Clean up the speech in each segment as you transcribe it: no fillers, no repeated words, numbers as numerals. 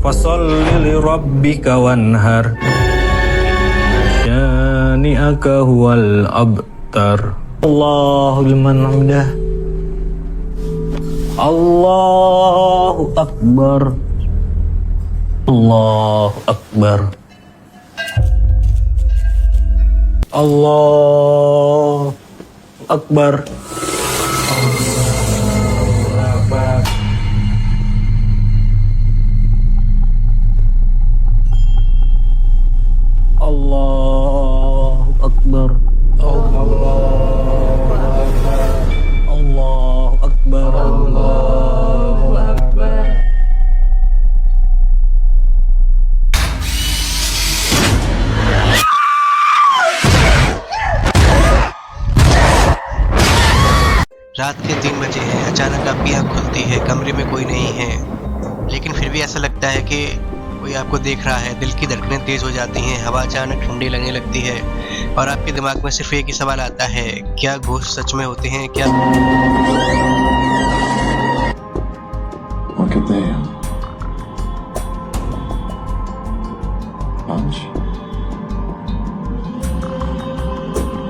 Fasalli li rabbika wanhar. Syani'aka huwal abtar. Allahu liman hamidah. Allahu akbar. Allahu akbar. Allahu akbar. Allahu akbar. Allahu akbar. Allahu akbar. रात के 3 बजे हैं। अचानक आपकी आँख खुलती है, कमरे में कोई नहीं है, लेकिन फिर भी ऐसा लगता है कि कोई आपको देख रहा है। दिल की धड़कनें तेज हो जाती हैं, हवा अचानक ठंडी लगने लगती है और आपके दिमाग में सिर्फ एक ही सवाल आता है, क्या घोस्ट सच में होते हैं क्या? Look at them. Punch.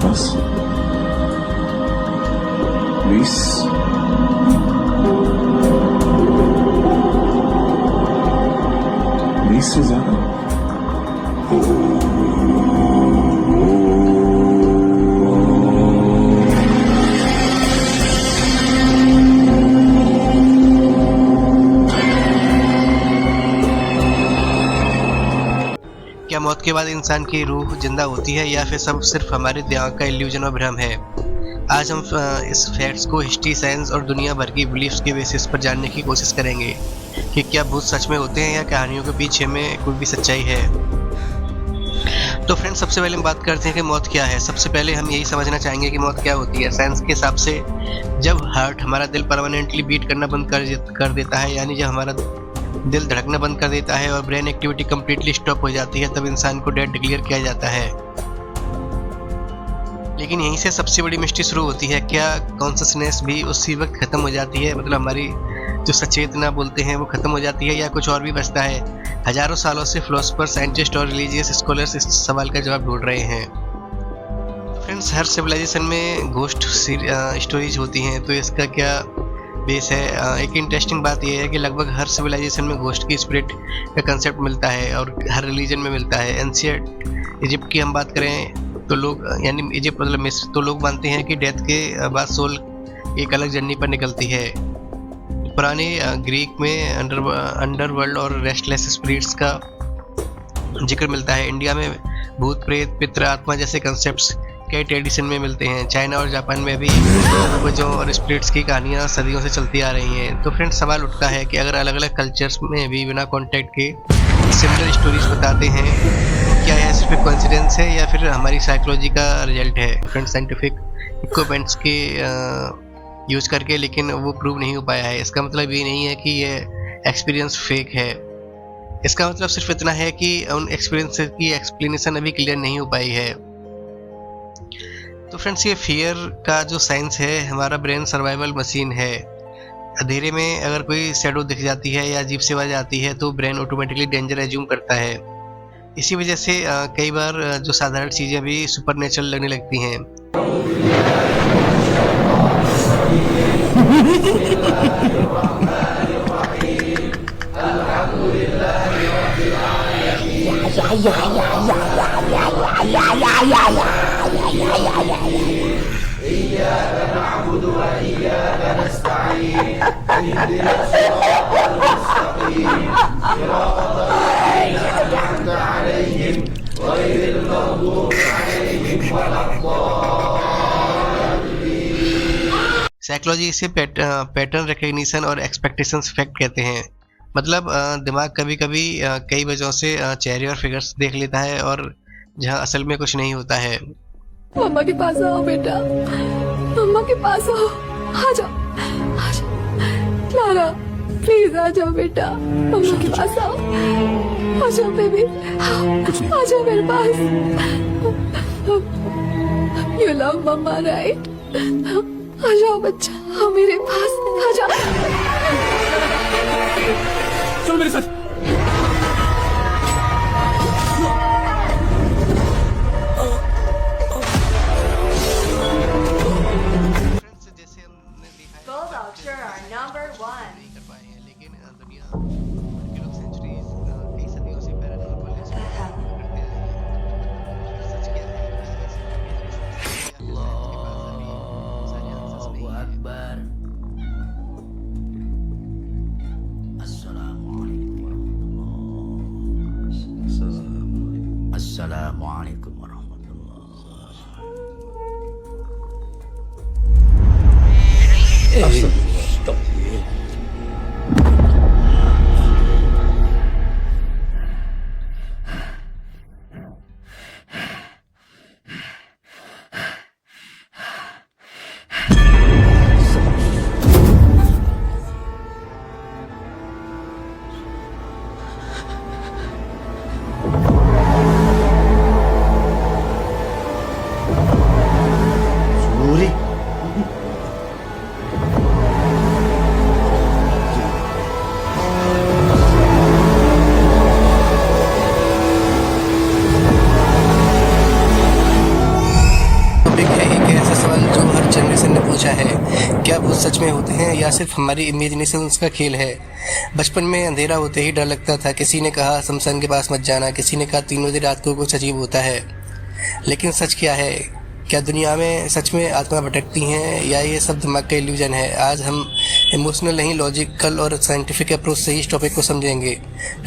Was? Reese. Susanna. क्या मौत के बाद इंसान की रूह जिंदा होती है या फिर सब सिर्फ हमारे दिमाग का इल्यूजन और भ्रम है? आज हम इस फैक्ट्स को हिस्ट्री, साइंस और दुनिया भर की बिलीफ्स के बेसिस पर जानने की कोशिश करेंगे कि क्या भूत सच में होते हैं या कहानियों के पीछे में कोई भी सच्चाई है। तो फ्रेंड्स, सबसे पहले हम बात करते हैं कि मौत क्या है। सबसे पहले हम यही समझना चाहेंगे कि मौत क्या होती है। साइंस के हिसाब से जब हार्ट, हमारा दिल परमानेंटली बीट करना बंद कर देता है, यानी जब हमारा दिल धड़कना बंद कर देता है और ब्रेन एक्टिविटी कम्प्लीटली स्टॉप हो जाती है, तब इंसान को डेड डिक्लेयर किया जाता है। लेकिन यहीं से सबसे बड़ी मिस्ट्री शुरू होती है, क्या कॉन्शसनेस भी उसी वक्त खत्म हो जाती है? मतलब हमारी जो सचेतना बोलते हैं वो खत्म हो जाती है या कुछ और भी बचता है? हजारों सालों से फिलोसफर, साइंटिस्ट और रिलीजियस स्कॉलर्स इस सवाल का जवाब ढूंढ रहे हैं। फ्रेंड्स, हर सिविलाइजेशन में घोस्ट स्टोरीज होती हैं, तो इसका क्या बेस है? एक इंटरेस्टिंग बात यह है कि लगभग हर सिविलाइजेशन में घोस्ट की स्पिरिट का कंसेप्ट मिलता है और हर रिलीजन में मिलता है। एंशिएंट इजिप्ट की हम बात करें तो लोग, यानी इजिप्ट मतलब मिस्र, तो लोग मानते हैं कि डेथ के बाद सोल एक अलग जर्नी पर निकलती है। पुराने ग्रीक में अंडरवर्ल्ड और रेस्टलेस स्पिरिट्स का जिक्र मिलता है। इंडिया में भूत, प्रेत, पितृ आत्मा जैसे कंसेप्ट्स कई ट्रेडिशन में मिलते हैं। चाइना और जापान में भी पूर्वजों और स्पिरिट्स की कहानियां सदियों से चलती आ रही हैं। तो फ्रेंड्स, सवाल उठता है कि अगर अलग अलग कल्चर्स में भी बिना कॉन्टैक्ट के सिमिलर स्टोरीज बताते हैं, क्या यह सिर्फ एक कोइंसिडेंस है या फिर हमारी साइकोलॉजी का रिजल्ट है? फ्रेंड्स, साइंटिफिक इक्विपमेंट्स के यूज करके, लेकिन वो प्रूव नहीं हो पाया है। इसका मतलब ये नहीं है कि ये एक्सपीरियंस फेक है। इसका मतलब सिर्फ इतना है कि उन एक्सपीरियंस की एक्सप्लेनेशन अभी क्लियर नहीं हो पाई है। तो फ्रेंड्स, ये फियर का जो साइंस है, हमारा ब्रेन सर्वाइवल मशीन है। अंधेरे में अगर कोई शैडो दिख जाती है या अजीब सी आवाज आती है तो ब्रेन ऑटोमेटिकली डेंजर एज्यूम करता है। इसी वजह से कई बार जो साधारण चीज़ें भी सुपरनेचुरल लगने लगती हैं। साइकोलॉजी इसे पैटर्न रिकग्निशन और एक्सपेक्टेशंस इफेक्ट कहते हैं। मतलब दिमाग कभी कभी कई वजहों से चेहरे और फिगर्स देख लेता है और जहां असल में कुछ नहीं होता है। मम्मा के पास आओ बेटा, मम्मा के पास आओ, आ जाओ, आ जाओ क्लारा, प्लीज आ जाओ बेटा, मम्मा के पास आओ, आ जाओ बेबी, आ जाओ मेरे पास। You love mama right? आ जाओ बच्चा, आओ मेरे पास, आ जाओ। चलो मेरे साथ। फ्रेंड्स जैसे हमने देखा है Bulldogs are number one. नहीं कर पाए हैं, लेकिन दुनिया के लोग सेंचुरीज कई सदियों से पैरानॉर्मल एक्सपीरियंस करते आए हैं। सच क्या है? क्या ऐसे या फिर साइंस के पास अभी सारे आंसर्स नहीं है? अकबर अस्सलाम वालेकुम टॉपिक है एक ऐसा सवाल जो हर जनरेशन ने पूछा है, क्या भूत सच में होते हैं या सिर्फ हमारी इमेजिनेशन का खेल है। बचपन में अंधेरा होते ही डर लगता था। किसी ने कहा शमशान के पास मत जाना, किसी ने कहा 3 बजे रात को कुछ अजीब होता है। लेकिन सच क्या है? क्या दुनिया में सच में आत्मा भटकती हैं या ये सब दिमाग का इल्यूजन है? आज हम इमोशनल नहीं लॉजिकल और साइंटिफिक अप्रोच से इस टॉपिक को समझेंगे।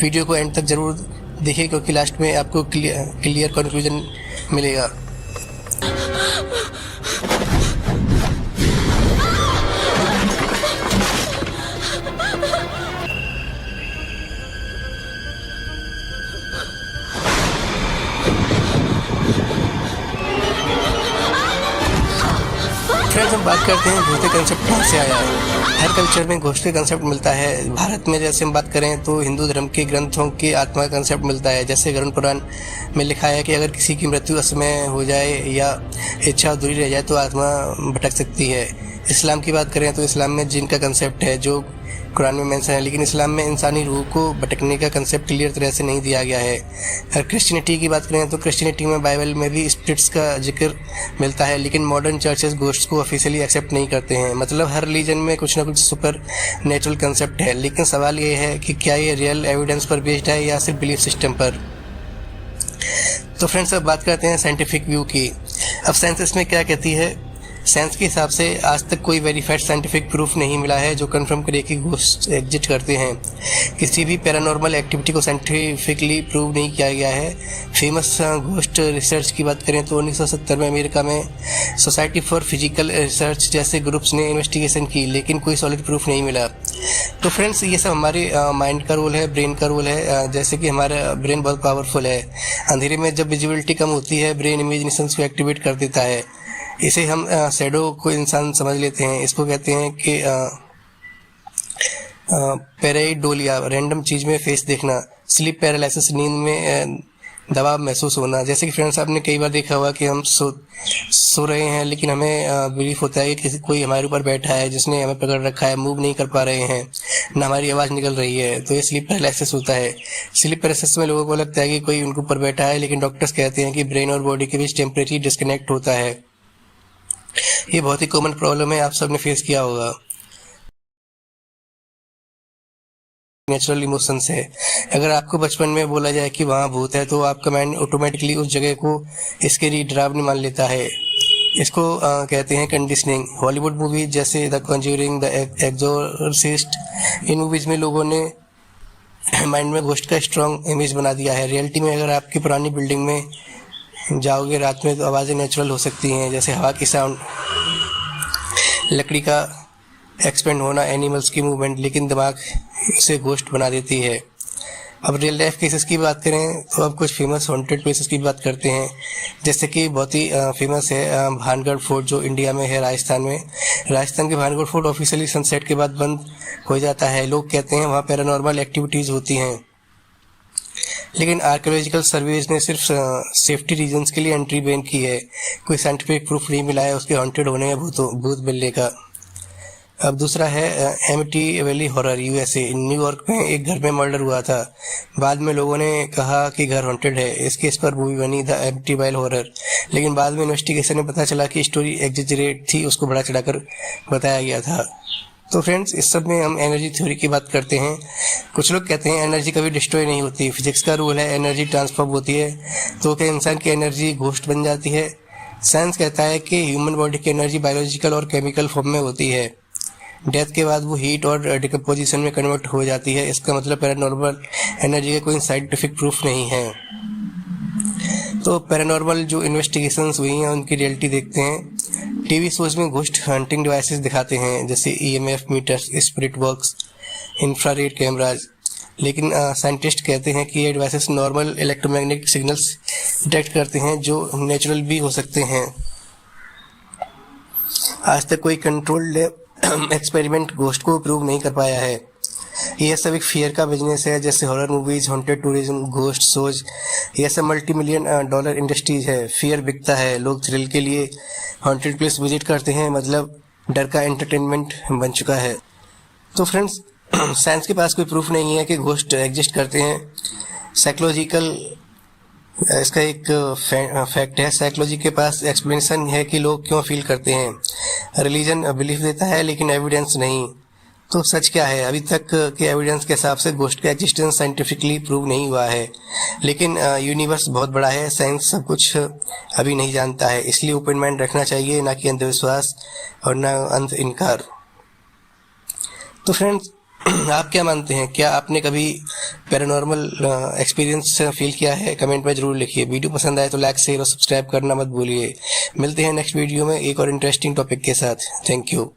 वीडियो को एंड तक जरूर देखिए क्योंकि लास्ट में आपको क्लियर कंक्लूजन मिलेगा। फ्रेंड्स हम बात करते हैं घोस्ट का कंसेप्ट कहाँ से आया है। हर कल्चर में घोस्ट का कंसेप्ट मिलता है। भारत में जैसे हम बात करें तो हिंदू धर्म के ग्रंथों के आत्मा का कंसेप्ट मिलता है। जैसे गरुड़ पुराण में लिखा है कि अगर किसी की मृत्यु असमय हो जाए या इच्छा अधूरी रह जाए तो आत्मा भटक सकती है। इस्लाम की बात करें तो इस्लाम में जिन का कंसेप्ट है जो कुरान में मेंशन है, लेकिन इस्लाम में इंसानी रूह को भटकने का कंसेप्ट क्लियर तरह से नहीं दिया गया है। अगर क्रिश्चियनिटी की बात करें तो क्रिश्चियनिटी में बाइबल में भी स्पिरिट्स का जिक्र मिलता है, लेकिन मॉडर्न चर्चेस घोस्ट को ऑफिशियली एक्सेप्ट नहीं करते हैं। मतलब हर रिलीजन में कुछ ना कुछ सुपर नेचुरल कंसेप्ट है, लेकिन सवाल ये है कि क्या ये रियल एविडेंस पर बेस्ड है या सिर्फ बिलीफ सिस्टम पर। तो फ्रेंड्स अब बात करते हैं साइंटिफिक व्यू की। अब साइंस इसमें क्या कहती है? साइंस के हिसाब से आज तक कोई वेरीफाइड साइंटिफिक प्रूफ नहीं मिला है जो कंफर्म करे कि घोस्ट एग्जिस्ट करते हैं। किसी भी पैरानॉर्मल एक्टिविटी को साइंटिफिकली प्रूव नहीं किया गया है। फेमस घोस्ट रिसर्च की बात करें तो 1970 में अमेरिका में सोसाइटी फॉर फिजिकल रिसर्च जैसे ग्रुप्स ने इन्वेस्टिगेशन की, लेकिन कोई सॉलिड प्रूफ नहीं मिला। तो फ्रेंड्स ये सब हमारे माइंड का रोल है, ब्रेन का रोल है। जैसे कि हमारा ब्रेन बहुत पावरफुल है। अंधेरे में जब विजिबिलिटी कम होती है ब्रेन इमेजिनेशन को एक्टिवेट कर देता है। इसे हम शैडो को इंसान समझ लेते हैं। इसको कहते हैं कि पैराइडोलिया, रैंडम चीज में फेस देखना। स्लीप पैरालिसिस, नींद में दबाव महसूस होना। जैसे कि फ्रेंड्स आपने कई बार देखा होगा कि हम सो रहे हैं लेकिन हमें बिलीफ होता है कि कोई हमारे ऊपर बैठा है जिसने हमें पकड़ रखा है, मूव नहीं कर पा रहे हैं, ना हमारी आवाज़ निकल रही है। तो ये स्लीप पैरालिसिस होता है। स्लीप पैरालिसिस में लोगों को लगता है कि कोई उनके ऊपर बैठा है, लेकिन डॉक्टर्स कहते हैं कि ब्रेन और बॉडी के बीच टेम्परेरी डिस्कनेक्ट होता है। ये बहुत ही कॉमन प्रॉब्लम है, आप सबने फेस किया होगा। नेचुरल इमोशंस है। अगर आपको बचपन में बोला जाए कि वहाँ भूत है तो आपका माइंड ऑटोमेटिकली उस जगह को इसके लिए डरावनी मान लेता है। इसको कहते हैं कंडीशनिंग। हॉलीवुड मूवी जैसे द कॉन्ज्यूरिंग, द एक्सोर्सिस्ट, इन मूवीज में लोगों ने माइंड में घोस्ट का स्ट्रॉन्ग इमेज बना दिया है। रियलिटी में अगर आपकी पुरानी बिल्डिंग में जाओगे रात में तो आवाज़ें नेचुरल हो सकती हैं, जैसे हवा की साउंड, लकड़ी का एक्सपेंड होना, एनिमल्स की मूवमेंट, लेकिन दिमाग उसे घोस्ट बना देती है। अब रियल लाइफ केसेस की बात करें तो अब कुछ फेमस हॉन्टेड प्लेसेस की बात करते हैं। जैसे कि बहुत ही फेमस है भानगढ़ फोर्ट जो इंडिया में है, राजस्थान में। राजस्थान के भानगढ़ फोर्ट ऑफिशियली सनसेट के बाद बंद हो जाता है। लोग कहते हैं वहाँ पैरानॉर्मल एक्टिविटीज़ होती हैं, लेकिन आर्कियोलॉजिकल सर्वेज ने सिर्फ सेफ्टी रीजंस के लिए एंट्री बैन की है। कोई साइंटिफिक प्रूफ नहीं मिला है उसके हॉन्टेड होने या भूत मिलने का। अब दूसरा है एमिटीवेली हॉरर यूएसए। न्यूयॉर्क में एक घर में मर्डर हुआ था, बाद में लोगों ने कहा कि घर हॉन्टेड है। इस केस पर मूवी बनी द एमिटीवेल हॉरर, लेकिन बाद में इन्वेस्टिगेशन में पता चला कि स्टोरी एग्जेजरेट थी, उसको बढ़ा चढ़ाकर बताया गया था। तो फ्रेंड्स, इस सब में हम एनर्जी थ्योरी की बात करते हैं। कुछ लोग कहते हैं एनर्जी कभी डिस्ट्रॉय नहीं होती, फिजिक्स का रूल है एनर्जी ट्रांसफॉर्म होती है। तो क्या इंसान की एनर्जी घोस्ट बन जाती है? साइंस कहता है कि ह्यूमन बॉडी की एनर्जी बायोलॉजिकल और केमिकल फॉर्म में होती है, डेथ के बाद वो हीट और डिकम्पोजिशन में कन्वर्ट हो जाती है। इसका मतलब पैरानॉर्मल एनर्जी का कोई साइंटिफिक प्रूफ नहीं है। तो पैरानॉर्मल जो इन्वेस्टिगेशंस हुई हैं उनकी रियलिटी देखते हैं। टीवी शोज में घोस्ट हंटिंग डिवाइसेस दिखाते हैं, जैसे EMF meters, spirit box, infrared cameras. लेकिन साइंटिस्ट कहते हैं कि ये devices normal electromagnetic signals detect करते हैं जो नेचुरल भी हो सकते हैं। आज तक कोई कंट्रोल्ड एक्सपेरिमेंट घोस्ट को प्रूव नहीं कर पाया है। यह सब एक फियर का बिजनेस है, जैसे horror movies, haunted tourism, ghost shows, यह सब $multi-million डॉलर इंडस्ट्रीज है। फियर बिकता है, लोग थ्रिल के लिए हॉन्टेड प्लेस विजिट करते हैं, मतलब डर का एंटरटेनमेंट बन चुका है। तो फ्रेंड्स, साइंस के पास कोई प्रूफ नहीं है कि घोस्ट एग्जिस्ट करते हैं। साइकोलॉजिकल इसका एक फैक्ट है, साइकोलॉजी के पास एक्सप्लेनेशन है कि लोग क्यों फील करते हैं। रिलीजन बिलीफ देता है लेकिन एविडेंस नहीं। तो सच क्या है? अभी तक के एविडेंस के हिसाब से घोस्ट का एग्जिस्टेंस साइंटिफिकली प्रूव नहीं हुआ है, लेकिन यूनिवर्स बहुत बड़ा है, साइंस सब कुछ अभी नहीं जानता है। इसलिए ओपन माइंड रखना चाहिए, ना कि अंधविश्वास और ना अंध इनकार। तो फ्रेंड्स, आप क्या मानते हैं? क्या आपने कभी पैरानॉर्मल एक्सपीरियंस फील किया है? कमेंट में जरूर लिखिए। वीडियो पसंद आए तो लाइक, शेयर और सब्सक्राइब करना मत भूलिए। मिलते हैं नेक्स्ट वीडियो में एक और इंटरेस्टिंग टॉपिक के साथ। Thank you.